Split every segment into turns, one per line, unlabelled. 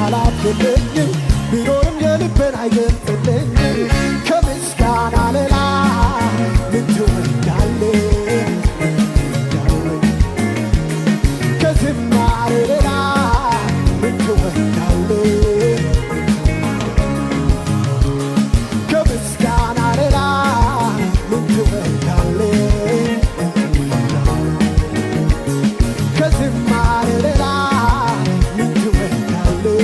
ቃላት የለኝም ቢኖርም የልቤን አይገልጥልኝም ከምስጋና ሌላ ምን ትወዳለህ ከዝማሬ ሌላ ምን ትወዳለህ ከምስጋና ሌላ ምን ትወዳለህ ከዝማሬ ሌላ ምን ትወዳለህ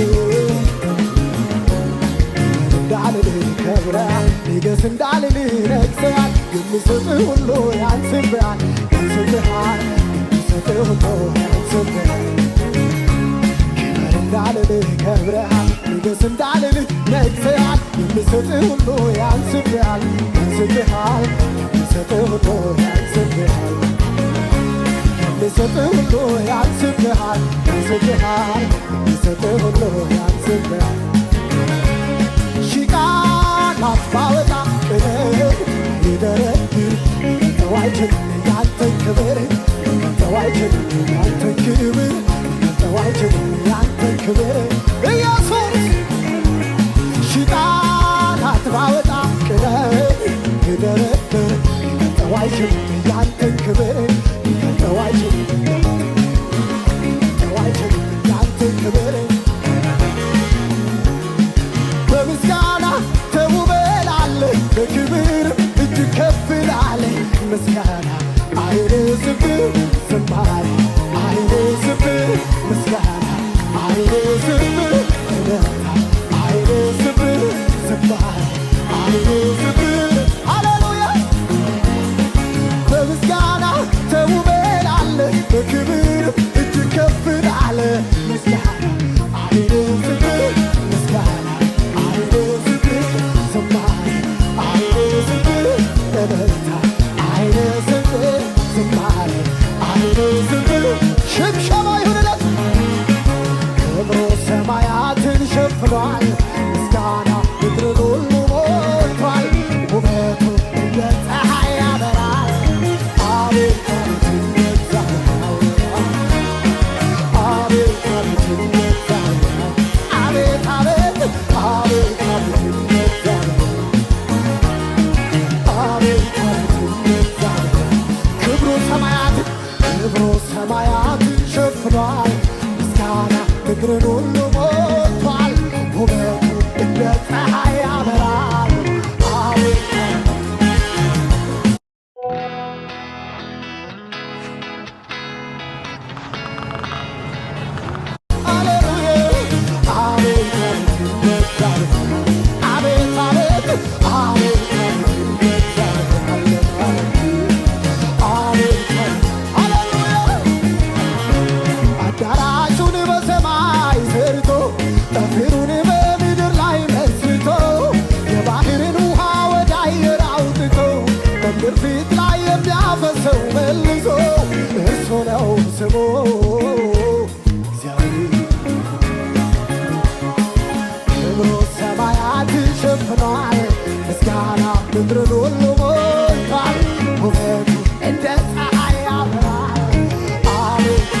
እንዳልልህ ከብረሃል ንገስ እንዳልልህ ነግሰሃል የምሰጥህ ሁሉ ያንስብሃል ያንስብሃል የምሰጥህ ሁሉ ያንስብሃል ክበር እንዳልልህ ከብረሃል ንገስ እንዳልልህ ነግሰሃል የምሰጥህ ሁሉ ያንስብሃል ያንስብሃል የምሰጥህ ሁሉ ያንስብሃል የምሰጥህ ሁሉ ያንስብሃል ያንስብሃል የምሰጥህ ሁሉ ያንስብሃል ሺህ ቃላት ባወጣ ሊደረድር ሊገልጠው አይችልም ያንተን ክብር ሊገልጠው አይችልም ያንተን ክብር ሊገልጠው አይችልም ያንተን ክብር ኢየሱስ ሺህ ቃላት ባወጣ ሊደረድር ሊገልጠው አይችልም ያንተን ክብር ሊገልጠው አይችልም ሊገልጠው አይችልም ያንተን ክብር በምስጋና ተውበላለህ በክብር እጅግ ከፍ ትላለህ ምስጋና አይረስብህ ዝማሬ አይረስብህ ምስጋና አይረስብህ እልልታ አይረስብህ ዝማሬ አይረስብህ ሃሌሉያ በምስጋና ተውበላለህ በክብር እጅግ ከፍ ትላለህ ምስጋና አይረስብህ ምስጋና አይረስብህ ዝማሬ አይረስብህ እልልታ አይረስብህ ዝማሬ አይረስብህ ሽብሸባ ይሁንለት ክብሩ ሰማያትን ሸፍኗል ምስጋና ምድርን ሁሉ ሞልቷል ውበቱ እንደ ፀሐይ ያበራል አቤት አቤት ይነዛል አቤት አቤት ይነዛል አቤት አቤት አቤት አቤት ይነዛል አቤት አቤት ይነዛል ክብሩ ሰማያትን ሸፍኗል ምስጋና ምድርን ሁሉ ሞልቷል ውበቱ እንደ ፀሐይ ያበራል አቤት አዳራሹን በሰማይ ሰርቶ ጠፍሩን በምድር ላይ መስርቶ የባህርን ውሃ ወደ አየር አውጥቶ በምድር ፊት ላይ የሚያፈሰው መልሶ እርሱ ነው ስሙ እግዚአብሔር ክብሩ ሰማያትን ሸፍኗል ምስጋና ምድርን ሁሉ ሞልቷል ውበቱ እንደ ፀሐይ ያበራል አቤት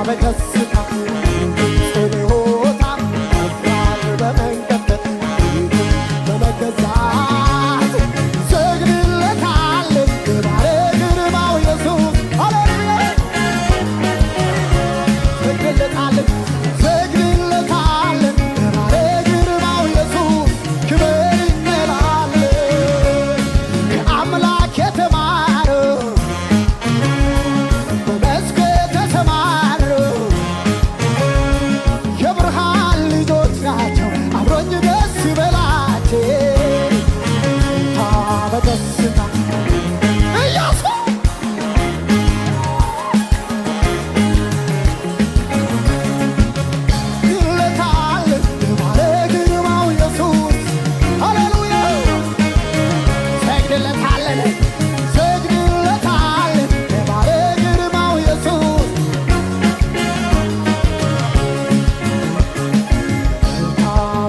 በደስታ ጽብሖታ መፍራት በመንቀጥቀጥ ፊቱን በመገዛት ሰግድለታለን ባለ ግርማው ኢየሱስ ሃሌሉያ ሰግድለታለን ሰግድለታለን ባለ ግርማው ኢየሱስ ክብር እንላለን ከአምላክ የተማረው በመስክ የተሰማረው የብርሃን ልጆች ናቸው አብሮኝ ደስ ይበላቸው በደስታ ኢየሱስ ይለታል ባለ ግርማው ኢየሱስ ሃሌሉያ ሰግድለታለን ሰግድለታለን ባለ ግርማው ኢየሱስ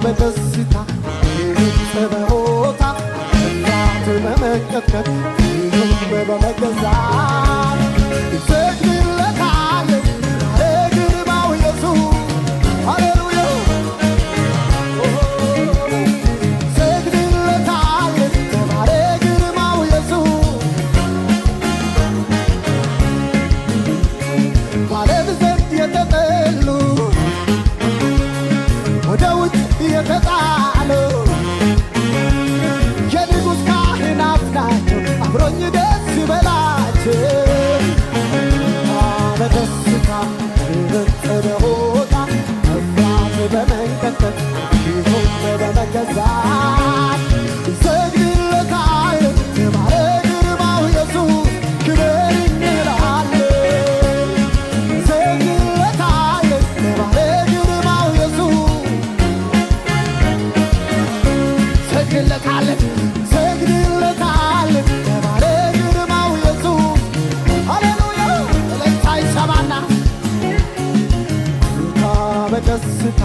በደስታ በሆታ መፍራት በመንቀጥቀጥ ፊቱን በመገዛት ሰግድለታለን ባለ ግርማው ኢየሱስ ሃሌሉያ ሰግድለታለን ባለ ግርማው ኢየሱስ በዓለም ዘንድ የተጠሉ ወደ ውጭ የተጣሉ የንጉሥ ካህናት ናቸው አብሮኝ ደስ ይበላቸው በደስታ በሆታ መፍራት በመንቀጥቀጥ ፊቱን በመገዛት ሰግድለታለን ባለ ግርማው ኢየሱስ ክብር እንላለን ሰግድለታለን ባለ ግርማው ኢየሱስ ሰግድለታለን ሰግድለታለን ባለ ግርማው ኢየሱስ ሃሌሉያ እልልታ ይሰማና በደስታ